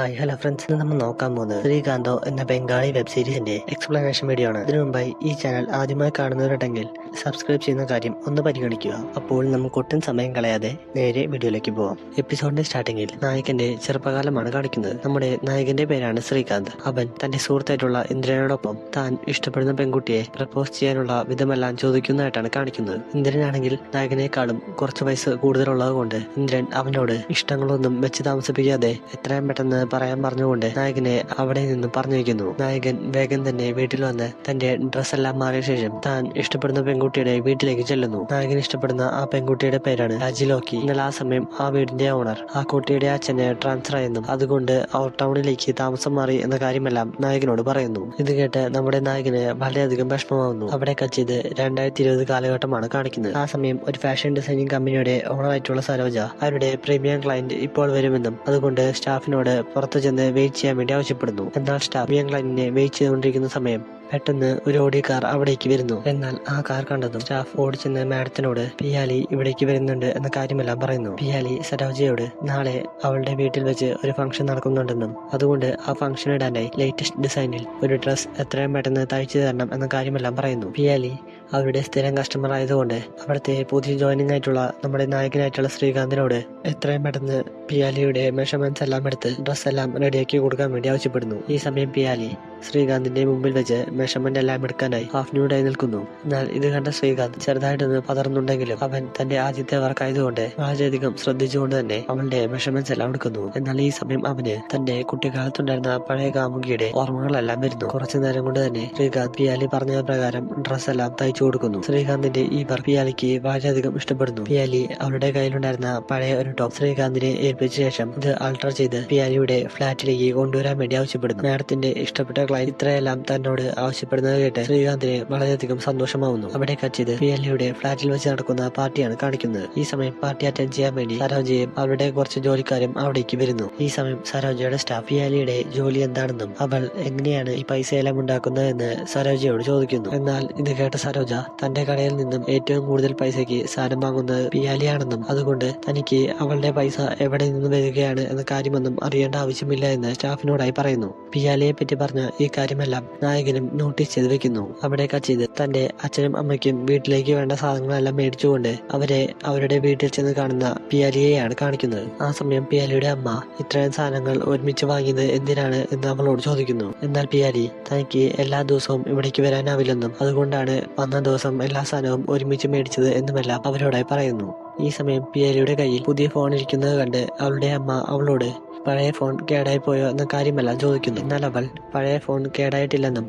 Hello friends, ഇന്ന് നമ്മൾ നോക്കാൻ പോകുന്നത് ശ്രീകാന്തോ എന്ന ബംഗാളി വെബ് സീരീസിന്റെ എക്സ്പ്ലനേഷൻ വീഡിയോ ആണ്. ഇതിനു മുമ്പായി ഈ ചാനൽ ആദ്യമായി കാണുന്നവരുണ്ടെങ്കിൽ സബ്സ്ക്രൈബ് ചെയ്യുന്ന കാര്യം ഒന്ന് പരിഗണിക്കുക. അപ്പോൾ നമുക്ക് ഒട്ടും സമയം കളയാതെ നേരെ വീഡിയോയിലേക്ക് പോവാം. എപ്പിസോഡിന്റെ സ്റ്റാർട്ടിങ്ങിൽ നായകന്റെ ചെറുപ്പകാലമാണ് കാണിക്കുന്നത്. നമ്മുടെ നായകന്റെ പേരാണ് ശ്രീകാന്ത്. അവൻ തന്റെ സുഹൃത്തായിട്ടുള്ള ഇന്ദ്രനോടൊപ്പം താൻ ഇഷ്ടപ്പെടുന്ന പെൺകുട്ടിയെ പ്രപ്പോസ് ചെയ്യാനുള്ള വിധമെല്ലാം ചോദിക്കുന്നതായിട്ടാണ് കാണിക്കുന്നത്. ഇന്ദ്രനാണെങ്കിൽ നായകനേക്കാളും കുറച്ച് വയസ്സ് കൂടുതലുള്ളത് കൊണ്ട് ഇന്ദ്രൻ അവനോട് ഇഷ്ടങ്ങളൊന്നും വെച്ച് താമസിപ്പിക്കാതെ എത്രയും പെട്ടെന്ന് പറയാൻ പറഞ്ഞുകൊണ്ട് നായകനെ അവിടെ നിന്ന് പറഞ്ഞു വയ്ക്കുന്നു. നായകൻ വേഗം തന്നെ വീട്ടിൽ വന്ന് തന്റെ ഡ്രസ്സെല്ലാം മാറിയ ശേഷം താൻ ഇഷ്ടപ്പെടുന്ന പെൺകുട്ടിയുടെ വീട്ടിലേക്ക് ചെല്ലുന്നു. നായകൻ ഇഷ്ടപ്പെടുന്ന ആ പെൺകുട്ടിയുടെ പേരാണ് രാജിലോക്കി. എന്നാൽ ആ സമയം ആ വീടിന്റെ ഓണർ ആ കുട്ടിയുടെ അച്ഛനെ ട്രാൻസ്ഫർ ആയെന്നും അതുകൊണ്ട് ഔട്ട് ടൗണിലേക്ക് താമസം മാറി എന്ന കാര്യമെല്ലാം നായകനോട് പറയുന്നു. ഇത് കേട്ട് നമ്മുടെ നായകന് വളരെയധികം വിഷമമാവുന്നു. അവിടെ കച്ചിത് 2020 കാലഘട്ടമാണ് കാണിക്കുന്നത്. ആ സമയം ഒരു ഫാഷൻ ഡിസൈനിങ് കമ്പനിയുടെ ഓണറായിട്ടുള്ള സരോജ അവരുടെ പ്രീമിയം ക്ലയന്റ് ഇപ്പോൾ വരുമെന്നും അതുകൊണ്ട് സ്റ്റാഫിനോട് പുറത്തു ചെന്ന് വെയിറ്റ് ചെയ്യാൻ വേണ്ടി ആവശ്യപ്പെടുന്നു. എന്നാൽ സ്റ്റാഫ് പ്രീമിയം ക്ലയന്റിനെ വെയിറ്റ് ചെയ്തുകൊണ്ടിരിക്കുന്ന സമയം പെട്ടെന്ന് ഒരു ഓടി കാർ അവിടേക്ക് വരുന്നു. എന്നാൽ ആ കാർ കണ്ടതും സ്റ്റാഫ് ഓടിച്ചെന്ന് മാഡത്തിനോട് പിയാലി ഇവിടേക്ക് വരുന്നുണ്ട് എന്ന കാര്യമെല്ലാം പറയുന്നു. പിയാലി സരോജയോട് നാളെ അവളുടെ വീട്ടിൽ വെച്ച് ഒരു ഫംഗ്ഷൻ നടക്കുന്നുണ്ടെന്നും അതുകൊണ്ട് ആ ഫംഗ്ഷൻ ഇടാനായി ലേറ്റസ്റ്റ് ഡിസൈനിൽ ഒരു ഡ്രസ് എത്രയും പെട്ടെന്ന് തയ്ച്ചു തരണം എന്ന കാര്യമെല്ലാം പറയുന്നു. പിയാലി അവരുടെ സ്ഥിരം കസ്റ്റമർ ആയതുകൊണ്ട് അവിടുത്തെ പുതിയ ജോയിനിങ് ആയിട്ടുള്ള നമ്മുടെ നായകനായിട്ടുള്ള ശ്രീകാന്തിനോട് എത്രയും പെട്ടെന്ന് പിയാലിയുടെ മെഷർമെന്റ്സ് എല്ലാം എടുത്ത് ഡ്രസ് എല്ലാം റെഡിയാക്കി കൊടുക്കാൻ വേണ്ടി ആവശ്യപ്പെടുന്നു. ഈ സമയം പിയാലി ശ്രീകാന്തിന്റെ മുമ്പിൽ വെച്ച് മെഷർമെന്റ് എല്ലാം എടുക്കാനായി ഹാഫ് ന്യൂഡായി നിൽക്കുന്നു. എന്നാൽ ഇത് കണ്ട ശ്രീകാന്ത് ചെറുതായിട്ടൊന്ന് പതർന്നുണ്ടെങ്കിലും അവൻ തന്റെ ആദ്യത്തെ വർക്ക് ആയതുകൊണ്ട് വളരെയധികം ശ്രദ്ധിച്ചുകൊണ്ട് തന്നെ അവളുടെ മെഷർമെന്റ്സ് എല്ലാം എടുക്കുന്നു. എന്നാൽ ഈ സമയം അവന് തന്റെ കുട്ടിക്കാലത്തുണ്ടായിരുന്ന പഴയ കാമുകിയുടെ ഓർമ്മകളെല്ലാം വരുന്നു. കുറച്ചു നേരം കൊണ്ട് തന്നെ ശ്രീകാന്ത് പിയാലി പറഞ്ഞ പ്രകാരം ഡ്രസ് എല്ലാം തയ്ച്ചു കൊടുക്കുന്നു. ശ്രീകാന്തിന്റെ ഈ വർക്ക് പിയാലിക്ക് വളരെയധികം ഇഷ്ടപ്പെടുന്നു. പിയാലി അവളുടെ കയ്യിലുണ്ടായിരുന്ന പഴയ ഒരു ടോപ്പ് ശ്രീകാന്തിനെ ഏൽപ്പിച്ച ശേഷം ഇത് ആൾട്ടർ ചെയ്ത് പിയാലിയുടെ ഫ്ലാറ്റിലേക്ക് കൊണ്ടുവരാൻ വേണ്ടി ആവശ്യപ്പെടുന്നു. മാഡത്തിന്റെ ഇഷ്ടപ്പെട്ട ക്ലയന്റ് ഇത്രയെല്ലാം തന്നോട് ആവശ്യപ്പെടുന്നത് കേട്ട് ശ്രീകാന്തിന് വളരെയധികം സന്തോഷമാവുന്നു. അവിടെ കച്ചിത് പിയാലിയുടെ ഫ്ലാറ്റിൽ വെച്ച് നടക്കുന്ന പാർട്ടിയാണ് കാണിക്കുന്നത്. ഈ സമയം പാർട്ടി അറ്റൻഡ് ചെയ്യാൻ വേണ്ടി സരോജയും അവരുടെ കുറച്ച് ജോലിക്കാരും അവിടേക്ക് വരുന്നു. ഈ സമയം സരോജയുടെ സ്റ്റാഫ് പിയാലിയുടെ ജോലി എന്താണെന്നും അവൾ എങ്ങനെയാണ് ഈ പൈസയെല്ലാം ഉണ്ടാക്കുന്നതെന്ന് സരോജയോട് ചോദിക്കുന്നു. എന്നാൽ ഇത് കേട്ട സരോജ തന്റെ കടയിൽ നിന്നും ഏറ്റവും കൂടുതൽ പൈസയ്ക്ക് സാധനം വാങ്ങുന്നത് പിയാലിയാണെന്നും അതുകൊണ്ട് തനിക്ക് അവളുടെ പൈസ എവിടെ നിന്ന് വരികയാണ് എന്ന കാര്യമൊന്നും അറിയേണ്ട ആവശ്യമില്ല എന്ന് സ്റ്റാഫിനോടായി പറയുന്നു. പിയാലിയെ പറ്റി പറഞ്ഞ ഈ കാര്യമെല്ലാം നായകനും നോട്ടീസ് ചെയ്ത് വെക്കുന്നു. അവിടെ കച്ചിത് തന്റെ അച്ഛനും അമ്മയ്ക്കും വീട്ടിലേക്ക് വേണ്ട സാധനങ്ങളെല്ലാം മേടിച്ചുകൊണ്ട് അവരെ അവരുടെ വീട്ടിൽ ചെന്ന് കാണുന്ന പിയാലിയെയാണ് കാണിക്കുന്നത്. ആ സമയം പിയാലിയുടെ അമ്മ ഇത്രയും സാധനങ്ങൾ ഒരുമിച്ച് വാങ്ങിയത് എന്തിനാണ് എന്ന് അവളോട് ചോദിക്കുന്നു. എന്നാൽ പിയാലി തനിക്ക് എല്ലാ ദിവസവും ഇവിടേക്ക് വരാനാവില്ലെന്നും അതുകൊണ്ടാണ് വന്ന ദിവസം എല്ലാ സാധനവും ഒരുമിച്ച് മേടിച്ചത് എന്നുമെല്ലാം അവരോടായി പറയുന്നു. ഈ സമയം പിയാലിയുടെ കയ്യിൽ പുതിയ ഫോൺ ഇരിക്കുന്നത് കണ്ട് അവളുടെ അമ്മ അവളോട് പഴയ ഫോൺ കേടായി പോയോ എന്ന കാര്യമെല്ലാം ചോദിക്കുന്നു. എന്നാൽ അവൾ പഴയ ഫോൺ കേടായിട്ടില്ലെന്നും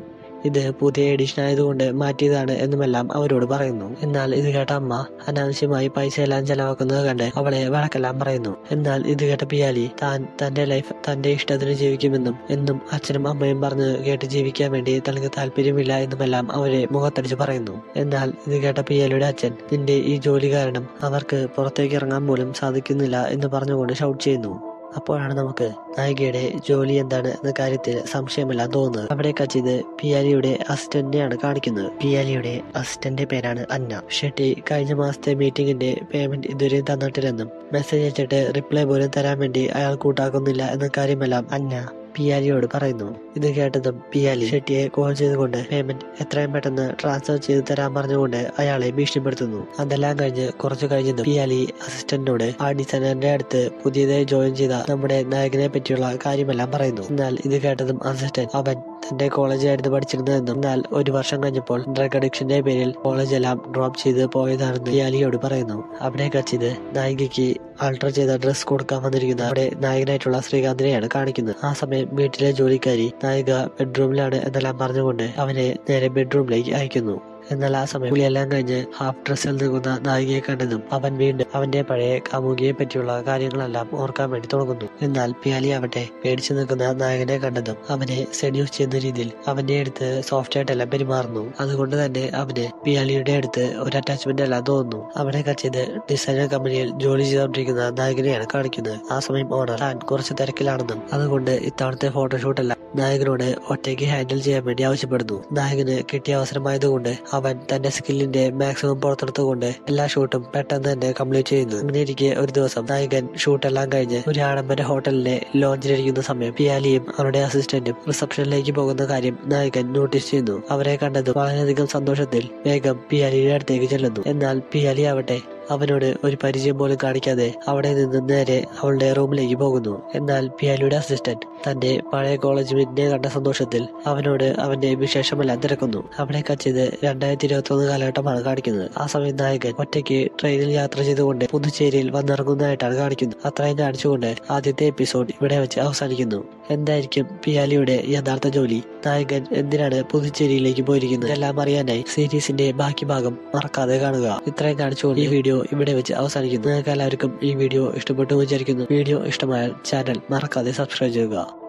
ഇത് പുതിയ എഡിഷൻ ആയതുകൊണ്ട് മാറ്റിയതാണ് എന്നുമെല്ലാം അവരോട് പറയുന്നു. എന്നാൽ ഇത് കേട്ട അമ്മ അനാവശ്യമായി പൈസയെല്ലാം ചെലവാക്കുന്നത് കണ്ട് അവളെ വഴക്കെല്ലാം പറയുന്നു. എന്നാൽ ഇത് കേട്ട പിയാലി താൻ തന്റെ ലൈഫ് തന്റെ ഇഷ്ടത്തിന് ജീവിക്കുമെന്നും എന്നും അച്ഛനും അമ്മയും പറഞ്ഞ് കേട്ട് ജീവിക്കാൻ വേണ്ടി തനിക്ക് താല്പര്യമില്ല എന്നുമെല്ലാം അവരെ മുഖത്തടിച്ച് പറയുന്നു. എന്നാൽ ഇത് കേട്ട പിയാലിയുടെ അച്ഛൻ നിന്റെ ഈ ജോലി കാരണം അവർക്ക് പുറത്തേക്ക് ഇറങ്ങാൻ പോലും സാധിക്കുന്നില്ല എന്ന് പറഞ്ഞുകൊണ്ട് ഷൗട്ട് ചെയ്യുന്നു. അപ്പോഴാണ് നമുക്ക് നായികയുടെ ജോലി എന്താണ് എന്ന കാര്യത്തിൽ സംശയമെല്ലാം തോന്നുന്നത്. അവിടെ കച്ചിത് പിയാലിയുടെ അസിസ്റ്റന്റിനെയാണ് കാണിക്കുന്നത്. പിയാലിയുടെ അസിസ്റ്റന്റ് പേരാണ് അന്ന. ഷെട്ടി കഴിഞ്ഞ മാസത്തെ മീറ്റിംഗിന്റെ പേയ്മെന്റ് ഇതുവരെയും തന്നിട്ടില്ലെന്നും മെസ്സേജ് അയച്ചിട്ട് റിപ്ലൈ പോലും തരാൻ വേണ്ടി അയാൾ കൂട്ടാക്കുന്നില്ല എന്ന കാര്യമെല്ലാം അന്ന പിയാലിയോട് പറയുന്നു. ഇത് കേട്ടതും പിയാലി ഷെട്ടിയെ കോൾ ചെയ്തുകൊണ്ട് പേയ്മെന്റ് എത്രയും പെട്ടെന്ന് ട്രാൻസ്ഫർ ചെയ്ത് തരാൻ പറഞ്ഞുകൊണ്ട് അയാളെ ഭീഷണിപ്പെടുത്തുന്നു. അതെല്ലാം കഴിഞ്ഞ് കുറച്ചു കഴിഞ്ഞതും പിയാലി അസിസ്റ്റന്റിനോട് ആ ഡിസൈനറിന്റെ അടുത്ത് പുതിയതായി ജോയിൻ ചെയ്ത നമ്മുടെ നായകനെ പറ്റിയുള്ള കാര്യമെല്ലാം പറയുന്നു. എന്നാൽ ഇത് കേട്ടതും അസിസ്റ്റന്റ് അവൻ തന്റെ കോളേജിലായിരുന്നു പഠിച്ചിരുന്നതെന്നും എന്നാൽ ഒരു വർഷം കഴിഞ്ഞപ്പോൾ ഡ്രഗ് അഡിക്ഷന്റെ പേരിൽ കോളേജെല്ലാം ഡ്രോപ്പ് ചെയ്ത് പോയതാണെന്ന് പിയാലിയോട് പറയുന്നു. അവിടെ കച്ചിത് നായികയ്ക്ക് ആൾട്ടർ ചെയ്ത ഡ്രസ് കൊടുക്കാൻ വന്നിരിക്കുന്ന അവിടെ നായകനായിട്ടുള്ള ശ്രീകാന്തിനെയാണ് കാണിക്കുന്നത്. ആ സമയം വീട്ടിലെ ജോലിക്കാരി നായിക ബെഡ്റൂമിലാണ് എന്നെല്ലാം പറഞ്ഞുകൊണ്ട് അവനെ നേരെ ബെഡ്റൂമിലേക്ക് അയക്കുന്നു. എന്നാൽ ആ സമയം പുലിയെല്ലാം കഴിഞ്ഞ് ഹാഫ് ഡ്രസ്സിൽ നിൽക്കുന്ന നായികയെ കണ്ടതും അവൻ വീണ്ടും അവന്റെ പഴയ കാമുകിയെ പറ്റിയുള്ള കാര്യങ്ങളെല്ലാം ഓർക്കാൻ വേണ്ടി തുടങ്ങുന്നു. എന്നാൽ പിയാലി ആവട്ടെ പേടിച്ചു നിൽക്കുന്ന നായകനെ കണ്ടതും അവനെ സെഡ്യൂസ് ചെയ്യുന്ന രീതിയിൽ അവന്റെ അടുത്ത് സോഫ്റ്റ് ആയിട്ടെല്ലാം പെരുമാറുന്നു. അതുകൊണ്ട് തന്നെ അവന് പിയാലിയുടെ അടുത്ത് ഒരു അറ്റാച്ച്മെന്റ് എല്ലാം തോന്നുന്നു. അവിടെ കച്ചത് ഡിസൈനർ കമ്പനിയിൽ ജോലി ചെയ്തുകൊണ്ടിരിക്കുന്ന നായകനെയാണ് കാണിക്കുന്നത്. ആ സമയം ഓണർ താൻ കുറച്ച് തിരക്കിലാണെന്നും അതുകൊണ്ട് ഇത്തവണത്തെ ഫോട്ടോഷൂട്ടെല്ലാം നായകനോട് ഒറ്റയ്ക്ക് ഹാൻഡിൽ ചെയ്യാൻ വേണ്ടി ആവശ്യപ്പെടുന്നു. നായകന് കിട്ടിയ അവസരമായതുകൊണ്ട് അവൻ തന്റെ സ്കില്ലിന്റെ മാക്സിമം പുറത്തെടുത്തുകൊണ്ട് എല്ലാ ഷൂട്ടും പെട്ടെന്ന് തന്നെ കംപ്ലീറ്റ് ചെയ്യുന്നു. അങ്ങനെയിരിക്കെ ഒരു ദിവസം നായകൻ ഷൂട്ടെല്ലാം കഴിഞ്ഞ് ഒരു ആഡംബര ഹോട്ടലിലെ ലോഞ്ചിലിരിക്കുന്ന സമയം പിയാലിയും അവരുടെ അസിസ്റ്റന്റും റിസപ്ഷനിലേക്ക് പോകുന്ന കാര്യം നായകൻ നോട്ടീസ് ചെയ്യുന്നു. അവരെ കണ്ടതും വളരെയധികം സന്തോഷത്തിൽ വേഗം പിയാലിയുടെ അടുത്തേക്ക് ചെല്ലുന്നു. എന്നാൽ പിയാലി ആവട്ടെ അവനോട് ഒരു പരിചയം പോലും കാണിക്കാതെ അവിടെ നിന്ന് നേരെ അവളുടെ റൂമിലേക്ക് പോകുന്നു. എന്നാൽ പിയാലിയുടെ അസിസ്റ്റന്റ് തന്റെ പഴയ കോളേജ് മേറ്റിനെ കണ്ട സന്തോഷത്തിൽ അവനോട് അവന്റെ വിശേഷമെല്ലാം തിരക്കുന്നു. അവിടെ കച്ചത് 2021 കാലഘട്ടമാണ് കാണിക്കുന്നത്. ആ സമയം നായകൻ ഒറ്റയ്ക്ക് ട്രെയിനിൽ യാത്ര ചെയ്തുകൊണ്ട് പുതുച്ചേരിയിൽ വന്നിറങ്ങുന്നതായിട്ടാണ് കാണിക്കുന്നത്. അത്രയും കാണിച്ചുകൊണ്ട് ആദ്യത്തെ എപ്പിസോഡ് ഇവിടെ വെച്ച് അവസാനിക്കുന്നു. എന്തായിരിക്കും പിയാലിയുടെ യഥാർത്ഥ ജോലി? നായകൻ എന്തിനാണ് പുതുച്ചേരിയിലേക്ക് പോയിരിക്കുന്നത്? എല്ലാം അറിയാനായി സീരീസിന്റെ ബാക്കി ഭാഗം മറക്കാതെ കാണുക. ഇത്രയും കാണിച്ചുകൊണ്ട് ഈ വീഡിയോ ഇവിടെ വെച്ച് അവസാനിക്കുന്നു. നിങ്ങൾക്ക് എല്ലാവർക്കും ഈ വീഡിയോ ഇഷ്ടപ്പെട്ടു വിചാരിക്കുന്നു. വീഡിയോ ഇഷ്ടമായാൽ ചാനൽ മറക്കാതെ സബ്സ്ക്രൈബ് ചെയ്യുക.